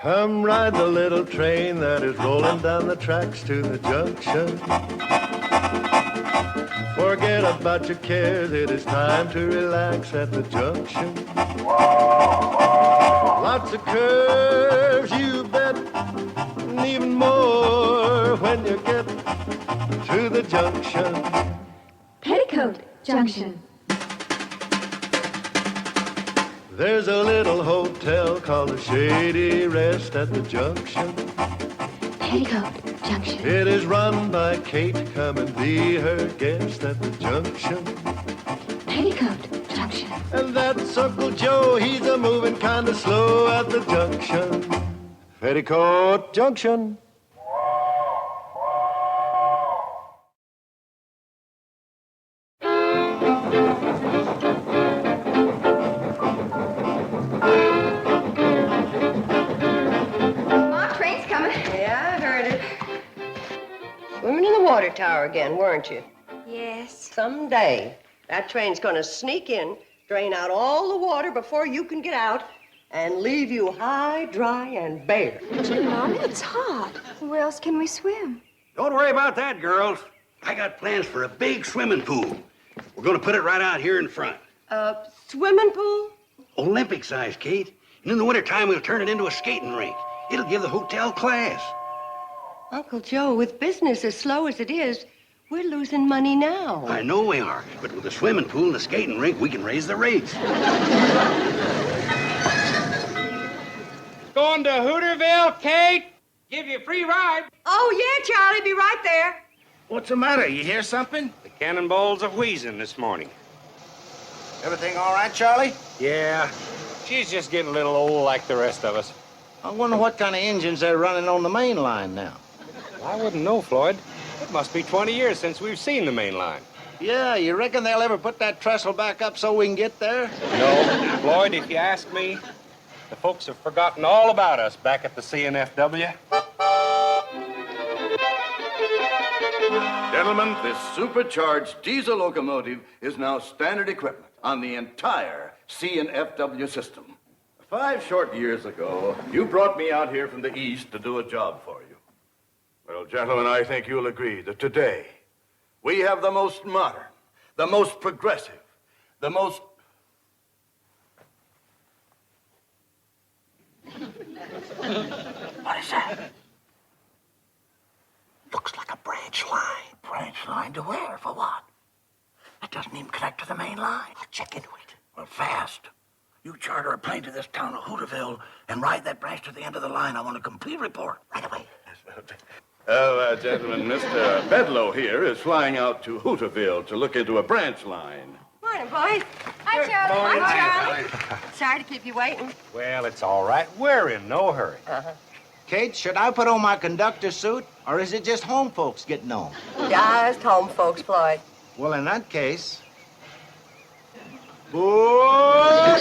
Come ride the little train that is rolling down the tracks to the junction. Forget about your cares, it is time to relax at the junction. Lots of curves, you bet, and even more when you get to the junction. Petticoat Junction. There's a little hotel called the Shady Rest at the junction. Petticoat Junction. It is run by Kate. Come and be her guest at the junction. Petticoat Junction. And that's Uncle Joe. He's a moving kind of slow at the junction. Petticoat Junction. Swimming in the water tower again, weren't you? Yes. Someday, that train's gonna sneak in, drain out all the water before you can get out, and leave you high, dry, and bare. Gee, Mom, it's hot. Where else can we swim? Don't worry about that, girls. I got plans for a big swimming pool. We're gonna put it right out here in front. Swimming pool? Olympic size, Kate. And in the wintertime, we'll turn it into a skating rink. It'll give the hotel class. Uncle Joe, with business as slow as it is, we're losing money now. I know we are, but with the swimming pool and the skating rink, we can raise the rates. Going to Hooterville, Kate? Give you a free ride. Oh, yeah, Charlie, be right there. What's the matter? You hear something? The cannonballs are wheezing this morning. Everything all right, Charlie? Yeah, she's just getting a little old like the rest of us. I wonder what kind of engines they're running on the main line now. I wouldn't know, Floyd. It must be 20 years since we've seen the main line. Yeah, you reckon they'll ever put that trestle back up so we can get there? No, Floyd, if you ask me, the folks have forgotten all about us back at the CNFW. Gentlemen, this supercharged diesel locomotive is now standard equipment on the entire C&FW system. 5 short years ago, you brought me out here from the east to do a job for you. Well, gentlemen, I think you'll agree that today we have the most modern, the most progressive, the most... What is that? Looks like a branch line. Branch line to where? For what? It doesn't even connect to the main line. I'll check into it. Well, fast. You charter a plane to this town of Hooterville and ride that branch to the end of the line. I want a complete report right away. Well, gentlemen, Mr. Bedloe here is flying out to Hooterville to look into a branch line. Morning, boys. Hi, Charlie. Hi, Charlie. Sorry to keep you waiting. Well, it's all right. We're in no hurry. Kate, should I put on my conductor suit, or is it just home folks getting on? Just home folks, Floyd. Well, in that case... Boy!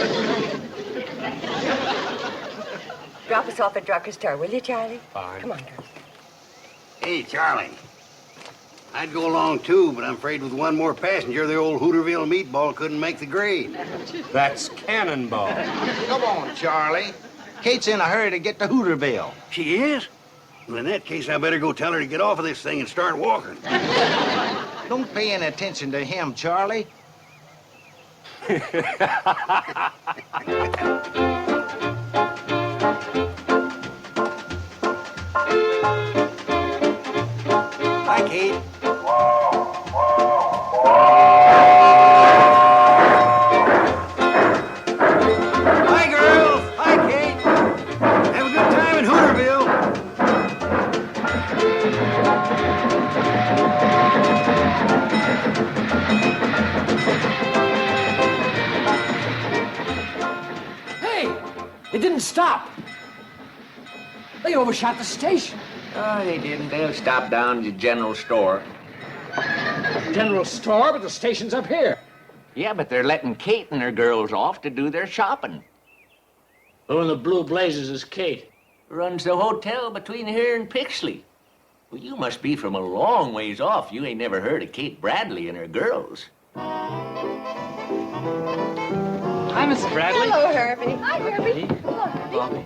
Drop us off at Drucker's Store, will you, Charlie? Fine. Come on, girls. Hey, Charlie. I'd go along, too, but I'm afraid with one more passenger, the old Hooterville meatball couldn't make the grade. That's cannonball. Come on, Charlie. Kate's in a hurry to get to Hooterville. She is? Well, in that case, I better go tell her to get off of this thing and start walking. Don't pay any attention to him, Charlie. Hi, Kate. Hi, girls. Hi, Kate. Have a good time in Hooterville. It didn't stop. They overshot the station. Oh, they didn't. They'll stop down at the general store. General store, but the station's up here. Yeah, but they're letting Kate and her girls off to do their shopping. Who in the blue blazes is Kate? Runs the hotel between here and Pixley. Well, you must be from a long ways off. You ain't never heard of Kate Bradley and her girls. Hi, Mrs. Bradley. Hello, Herbie. Hi, Herbie. Hello, Herbie. Bobby.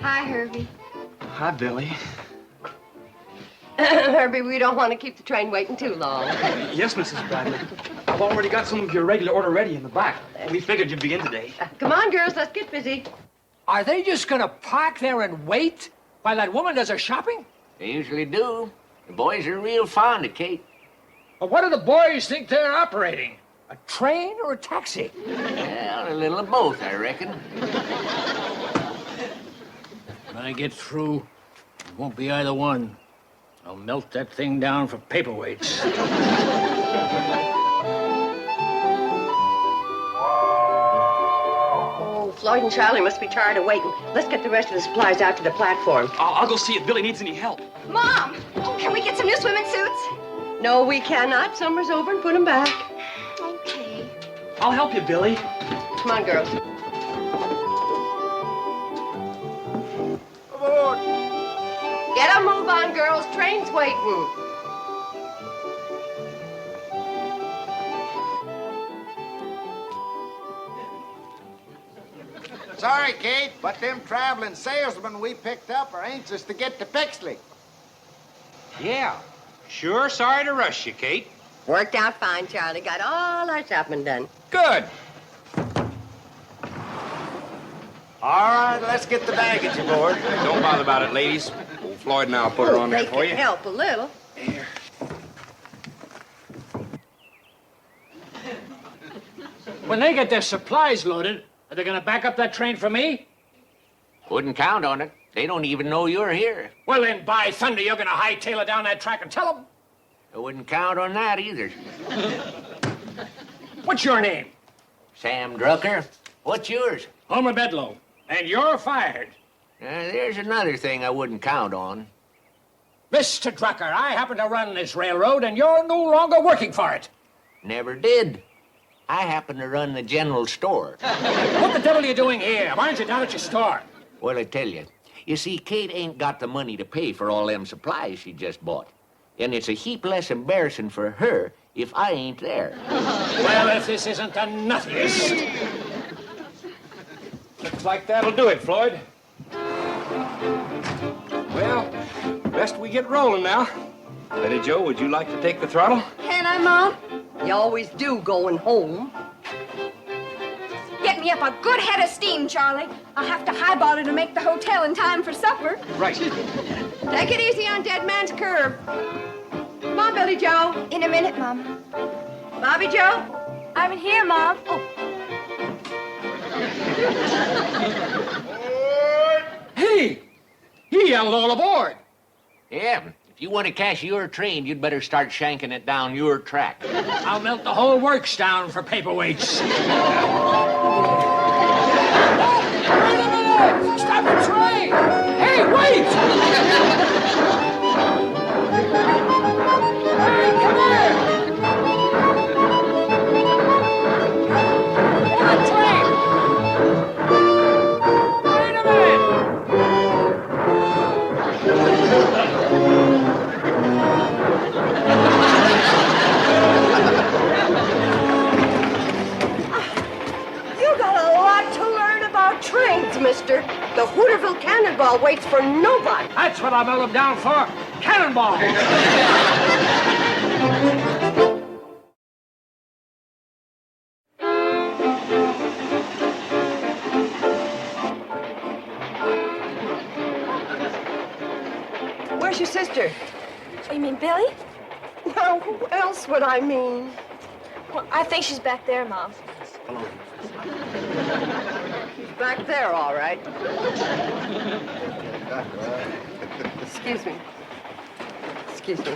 Hi, Herbie. Hi, Billie. Herbie, we don't want to keep the train waiting too long. Yes, Mrs. Bradley. I've already got some of your regular order ready in the back. We figured you'd be in today. Come on, girls, let's get busy. Are they just gonna park there and wait while that woman does her shopping? They usually do. The boys are real fond of Kate. Or what do the boys think they're operating? A train or a taxi? Well, a little of both, I reckon. When I get through, it won't be either one. I'll melt that thing down for paperweights. Oh, Floyd and Charlie must be tired of waiting. Let's get the rest of the supplies out to the platform. I'll go see if Billie needs any help. Mom, can we get some new swimming suits? No, we cannot. Summer's over and put them back. Okay. I'll help you, Billie. Come on, girls. Aboard! Get a move on, girls. Train's waiting. Sorry, Kate, but them traveling salesmen we picked up are anxious to get to Pixley. Yeah. Sure sorry to rush you, Kate. Worked out fine, Charlie. Got all our shopping done. Good. All right, let's get the baggage aboard. Don't bother about it, ladies. Old Floyd and I'll put her on there They for you. can help a little. When they get their supplies loaded, are they gonna back up that train for me? Wouldn't count on it. They don't even know you're here. Well, then, by thunder, you're gonna hightail it down that track and tell them. I wouldn't count on that either. What's your name? Sam Drucker, what's yours? Homer Bedloe. And you're fired. There's another thing I wouldn't count on. Mr. Drucker, I happen to run this railroad, and you're no longer working for it. Never did. I happen to run the general store. What the devil are you doing here? Why aren't you down at your store? Well, I tell you. You see, Kate ain't got the money to pay for all them supplies she just bought. And it's a heap less embarrassing for her if I ain't there. Well, if this isn't the nuttiest. Looks like that'll do it, Floyd. Well, best we get rolling now. Betty Jo, would you like to take the throttle? Can I, Mom? You always do going home. Get me up a good head of steam, Charlie. I'll have to highball it to make the hotel in time for supper. Right. Take it easy on Dead Man's Curve. Come on, Billy Joe. In a minute, Mom. Bobby Joe. I'm in here, Mom. Oh. Hey! He yelled all aboard. Yeah, if you want to cash your train, you'd better start shanking it down your track. I'll melt the whole works down for paperweights. Wait a minute! Stop the train! Hey, wait! Hey, come here! What a train! Wait a minute! You got a lot to learn about trains, mister. The Hooterville Cannonball waits for nobody. That's what I melt them down for. Cannonball! Where's your sister? Oh, you mean Billie? Now, who else would I mean? Well, I think she's back there, Mom. She's back there, all right. Excuse me. Excuse me.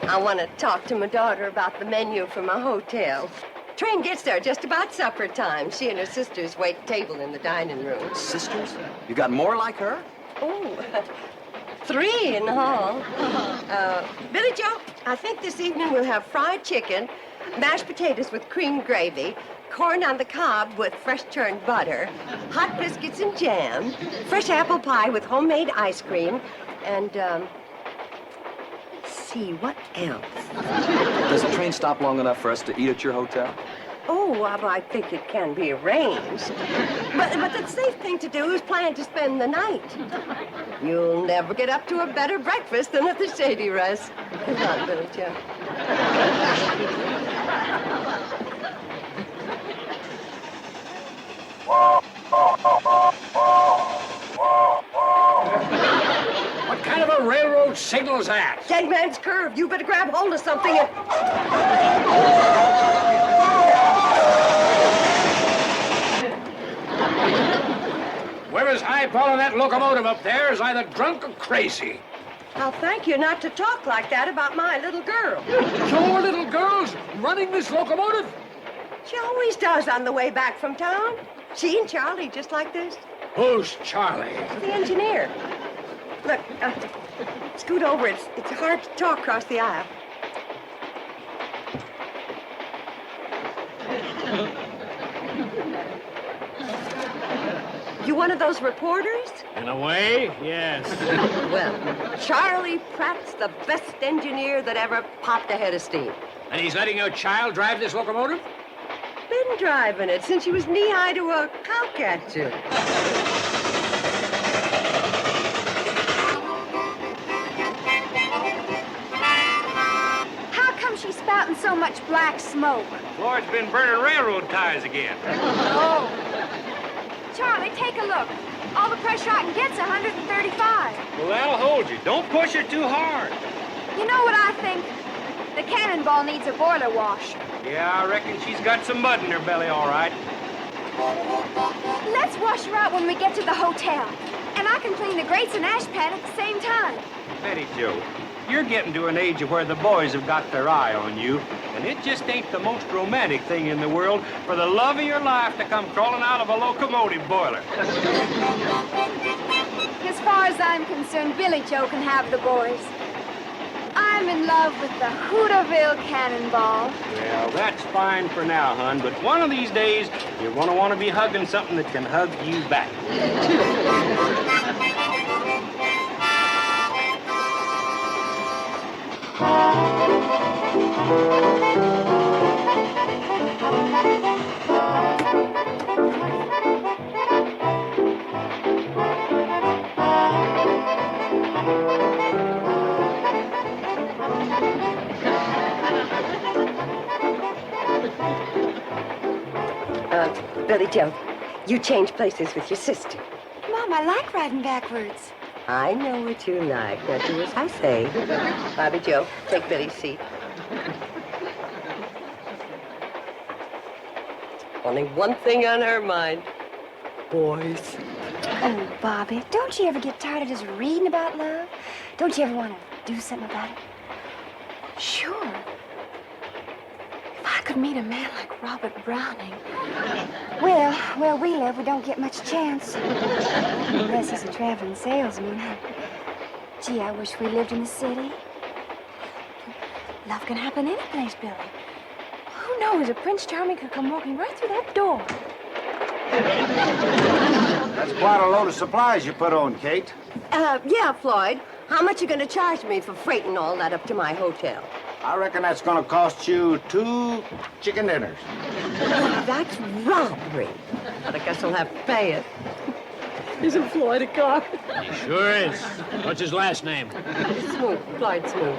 I want to talk to my daughter about the menu for my hotel. Train gets there just about supper time. She and her sisters wait table in the dining room. Sisters? You got more like her? Oh, 3 in the hall. Billy Joe, I think this evening we'll have fried chicken, mashed potatoes with cream gravy, corn on the cob with fresh churned butter, hot biscuits and jam, fresh apple pie with homemade ice cream, and, let's see, what else? Does the train stop long enough for us to eat at your hotel? Oh, well, I think it can be arranged. But the safe thing to do is plan to spend the night. You'll never get up to a better breakfast than at the Shady Rest. Come on, Billie Joe. What kind of a railroad signal is that? Dead man's curve. You better grab hold of something and... Whoever's eyeballing that locomotive up there is either drunk or crazy. I'll thank you not to talk like that about my little girl. Your little girl's running this locomotive? She always does on the way back from town. She and Charlie just like this. Who's Charlie? The engineer. Look, scoot over. It's hard to talk across the aisle. You one of those reporters? In a way, yes. Well, Charlie Pratt's the best engineer that ever popped a head of steam. And he's letting your child drive this locomotive? Been driving it since she was knee-high to a cowcatcher. How come she's spouting so much black smoke? Floyd's been burning railroad ties again. Oh. Charlie, take a look. All the pressure I can get's 135. Well, that'll hold you. Don't push her too hard. You know what I think? The cannonball needs a boiler wash. Yeah, I reckon she's got some mud in her belly, all right. Let's wash her out when we get to the hotel. And I can clean the grates and ash pan at the same time. Betty Joe, you're getting to an age of where the boys have got their eye on you, and it just ain't the most romantic thing in the world for the love of your life to come crawling out of a locomotive boiler. As far as I'm concerned, Billie Joe can have the boys. I'm in love with the Hooterville cannonball. Well, that's fine for now, hon, but one of these days, you're gonna want to be hugging something that can hug you back. Billie Joe, you change places with your sister. Mom, I like riding backwards. I know what you like. Now do as I say. Bobby Joe, take Billie's seat. Only one thing on her mind. Boys. Oh, Bobby, don't you ever get tired of just reading about love? Don't you ever want to do something about it? Sure. If I could meet a man like Robert Browning. Well, where we live, we don't get much chance. Unless he's a traveling salesman. Gee, I wish we lived in the city. Love can happen any place, Billie. Who knows if Prince Charming could come walking right through that door? That's quite a load of supplies you put on, Kate. Yeah, Floyd. How much you gonna charge me for freighting all that up to my hotel? I reckon that's gonna cost you 2 chicken dinners. That's robbery. But I guess I'll have to pay it. Isn't Floyd a car? He sure is. What's his last name? Smoot, Floyd Smoot.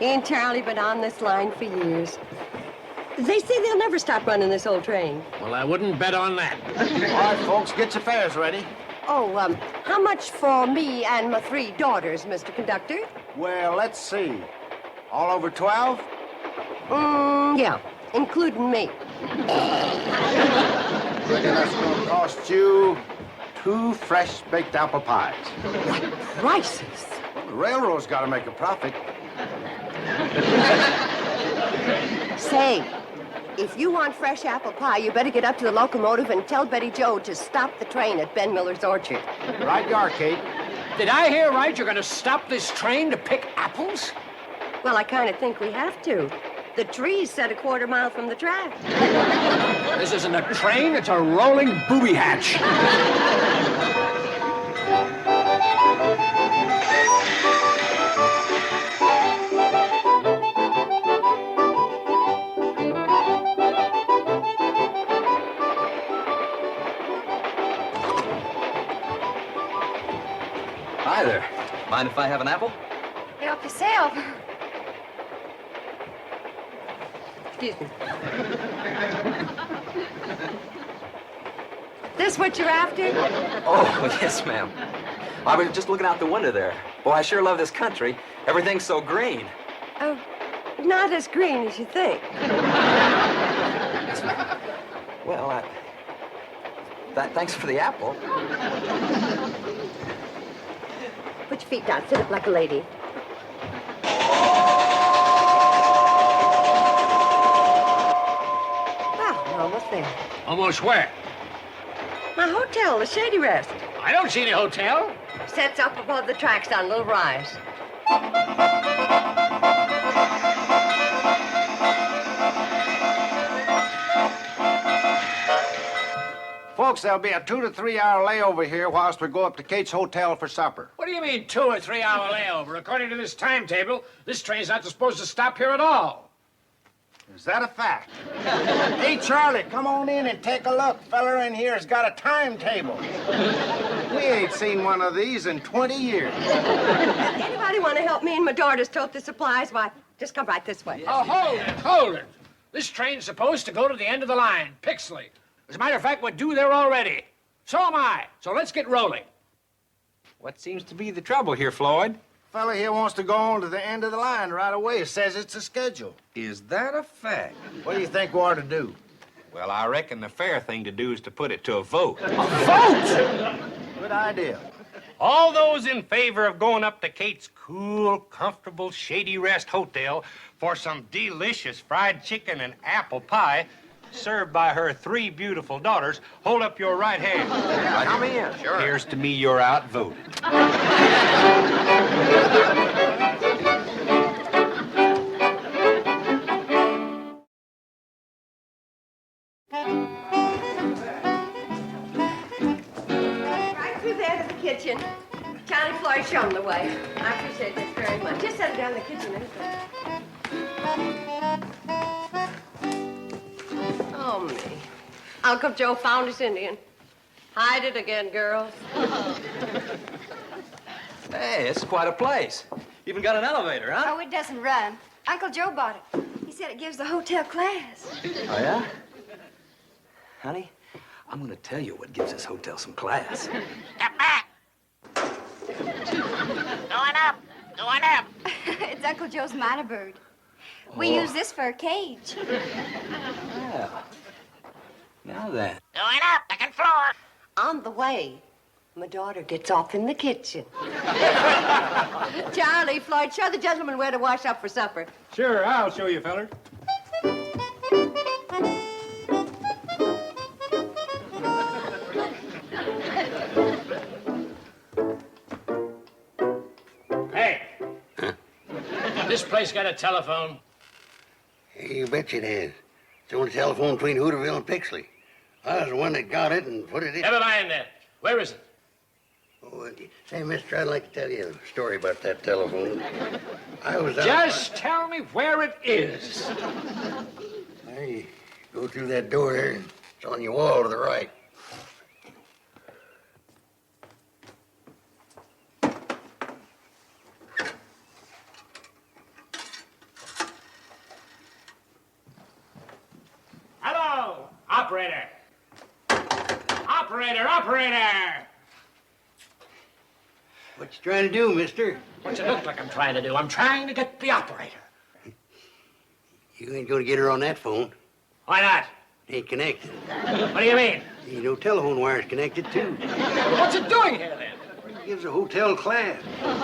He and Charlie been on this line for years. They say they'll never stop running this old train. Well, I wouldn't bet on that. All right, folks, get your fares ready. Oh, how much for me and my 3 daughters, Mr. Conductor? Well, let's see. All over 12? Yeah, including me. I reckon that's gonna cost you 2 fresh baked apple pies. What prices? Well, the railroad's gotta make a profit. Say, if you want fresh apple pie, you better get up to the locomotive and tell Betty Joe to stop the train at Ben Miller's orchard. Right you are, Kate. Did I hear right? You're going to stop this train to pick apples? Well, I kind of think we have to. The tree's set a quarter mile from the track. This isn't a train, it's a rolling booby hatch. Hi there. Mind if I have an apple? Help yourself. Excuse me. This what you're after? Oh, yes, ma'am. I was just looking out the window there. Boy, I sure love this country. Everything's so green. Oh, not as green as you think. Well, thanks for the apple. Put your feet down. Sit up like a lady. Well, we're almost there. Almost where? My hotel, the Shady Rest. I don't see any hotel. Sets up above the tracks on a little rise. Folks, there'll be a 2 to 3 hour layover here whilst we go up to Kate's hotel for supper. What do you mean 2 or 3 hour layover? According to this timetable, this train's not supposed to stop here at all. Is that a fact? Hey, Charlie, come on in and take a look. Feller in here has got a timetable. We ain't seen one of these in 20 years. Anybody want to help me and my daughters tote the supplies? Why, just come right this way. Oh, hold it. This train's supposed to go to the end of the line, Pixley. As a matter of fact, we're due there already. So am I. So let's get rolling. What seems to be the trouble here, Floyd? Fella here wants to go on to the end of the line right away. Says it's a schedule. Is that a fact? What do you think we ought to do? Well, I reckon the fair thing to do is to put it to a vote. A vote? Good idea. All those in favor of going up to Kate's cool, comfortable Shady Rest Hotel for some delicious fried chicken and apple pie served by her 3 beautiful daughters, hold up your right hand. Come in. Sure. Here's to me you're outvoted. Right through there to the kitchen. Johnny Floyd, show 'em the way. I appreciate this very much. Just set it down in the kitchen, anything. Oh, me. Uncle Joe found his Indian. Hide it again, girls. Hey, it's quite a place. Even got an elevator, huh? Oh, it doesn't run. Uncle Joe bought it. He said it gives the hotel class. Oh, yeah? Honey, I'm gonna tell you what gives this hotel some class. Step back. Going up. Going up. It's Uncle Joe's minor bird. We use this for a cage. Well, now then. Going up. Second floor. On the way, my daughter gets off in the kitchen. Charlie, Floyd, show the gentleman where to wash up for supper. Sure, I'll show you, feller. Hey. This place got a telephone? Hey, you bet it has. It's the only telephone between Hooterville and Pixley. I was the one that got it and put it in. Never mind that. Where is it? Oh, say, mister, I'd like to tell you a story about that telephone. I was out... Just tell me where it is. Hey, go through that door there. It's on your wall to the right. Hello, operator. Operator. What you trying to do, mister? What's it look like I'm trying to do? I'm trying to get the operator. You ain't gonna get her on that phone. Why not? It ain't connected. What do you mean? You know, telephone wire's connected, too. What's it doing here, then? It gives a hotel class.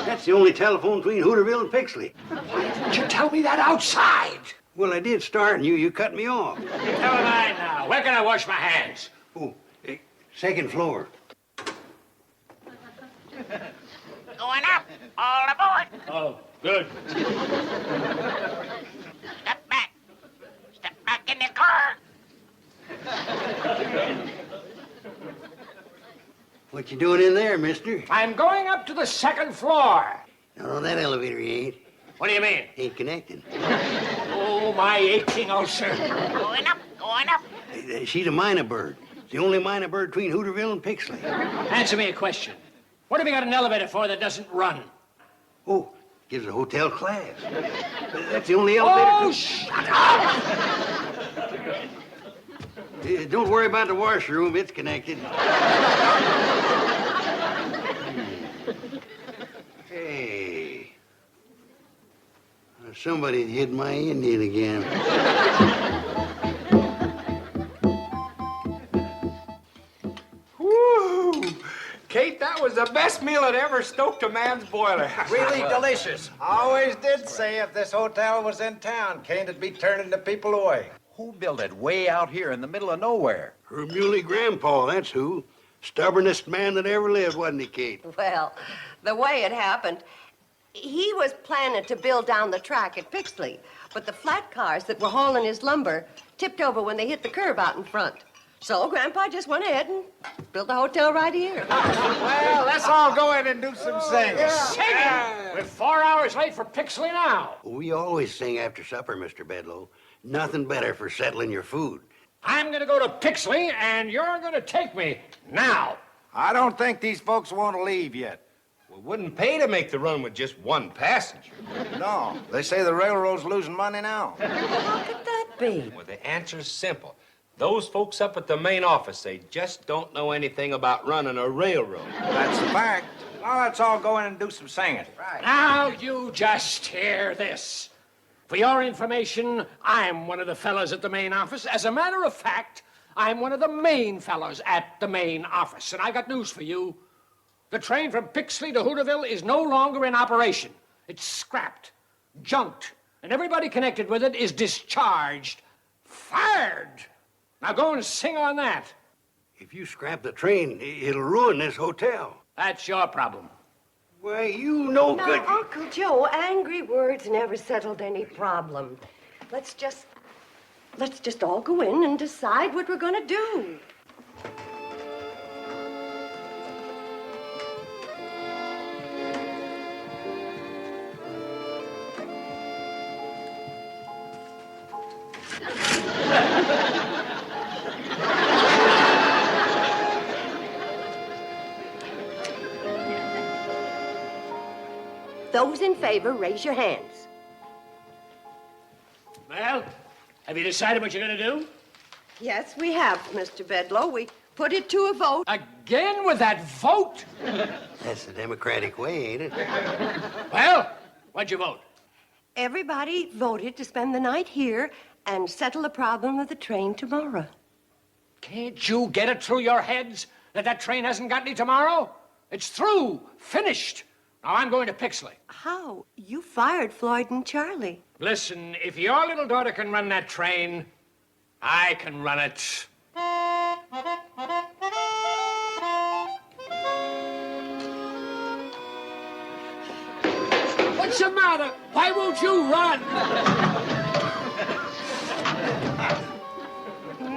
That's the only telephone between Hooterville and Pixley. Why didn't you tell me that outside? Well, I did start, and you cut me off. Never mind now. Where can I wash my hands? Oh, second floor. Going up. All aboard. Oh, good. Step back. Step back in the car. What you doing in there, mister? I'm going up to the second floor. No, that elevator you ain't. What do you mean? Ain't connected. Oh, my aching ulcer. Going up. Going up. She's a minor bird. The only minor bird between Hooterville and Pixley. Answer me a question. What have you got an elevator for that doesn't run? Oh, gives a hotel class. That's the only elevator. Oh, shut up! Don't worry about the washroom. It's connected. Hey. Somebody hid my Indian again. Woo! Kate, that was the best meal that ever stoked a man's boiler. Really delicious. Always did say if this hotel was in town, Kane'd be turning the people away. Who built it way out here in the middle of nowhere? Her muley grandpa, that's who. Stubbornest man that ever lived, wasn't he, Kate? Well, the way it happened, he was planning to build down the track at Pixley, but the flat cars that were hauling his lumber tipped over when they hit the curb out in front. So Grandpa just went ahead and built a hotel right here. Well, let's all go in and do some singing. Singing! We're 4 hours late for Pixley now. We always sing after supper, Mr. Bedloe. Nothing better for settling your food. I'm going to go to Pixley, and you're going to take me now. I don't think these folks want to leave yet. Well, wouldn't pay to make the run with just one passenger. No, they say the railroad's losing money now. How could that be? Well, the answer's simple. Those folks up at the main office, they just don't know anything about running a railroad. That's a fact. Now let's all go in and do some singing. Right. Now you just hear this. For your information, I'm one of the fellows at the main office. As a matter of fact, I'm one of the main fellows at the main office. And I got news for you. The train from Pixley to Hooterville is no longer in operation. It's scrapped, junked, and everybody connected with it is discharged, fired. Now go and sing on that. If you scrap the train, it'll ruin this hotel. That's your problem. Why, you know Now, good. Uncle Joe, angry words never settled any problem. Let's just all go in and decide what we're gonna do. Those in favor, raise your hands. Well, have you decided what you're going to do? Yes, we have, Mr. Bedloe. We put it to a vote. Again with that vote? That's the Democratic way, ain't it? Well, what'd you vote? Everybody voted to spend the night here and settle the problem of the train tomorrow. Can't you get it through your heads that that train hasn't got any tomorrow? It's through, finished. Now I'm going to Pixley. How? You fired Floyd and Charlie. Listen, if your little daughter can run that train, I can run it. What's the matter? Why won't you run?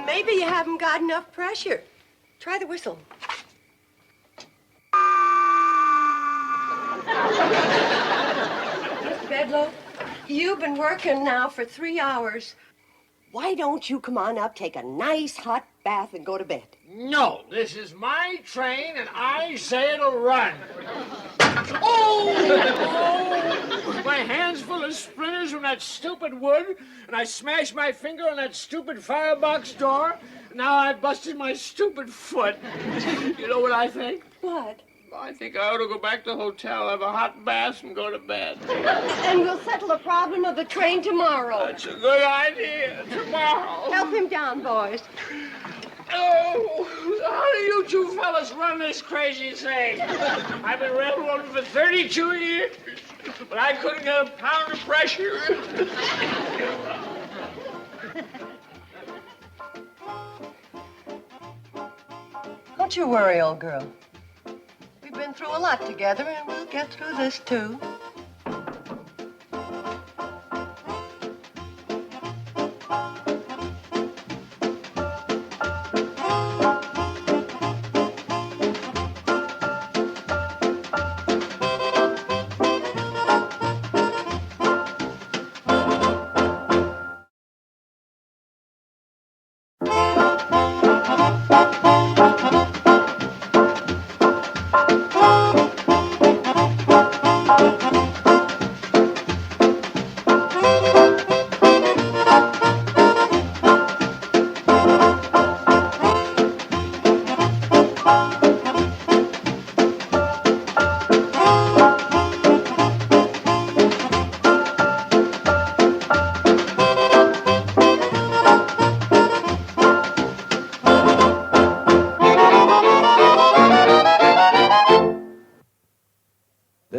Maybe you haven't got enough pressure. Try the whistle. Mr. Bedloe, you've been working now for 3 hours. Why don't you come on up, take a nice hot bath, and go to bed? No, this is my train, and I say it'll run. Oh! My hand's full of splinters from that stupid wood, and I smashed my finger on that stupid firebox door. Now I busted my stupid foot. You know what I think? What? I think I ought to go back to the hotel, have a hot bath, and go to bed. And we'll settle the problem of the train tomorrow. That's a good idea. Tomorrow. Help him down, boys. Oh, how do you two fellas run this crazy thing? I've been railroading for 32 years, but I couldn't get a pound of pressure. Don't you worry, old girl. We've been through a lot together, and we'll get through this, too.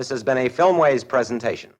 This has been a Filmways presentation.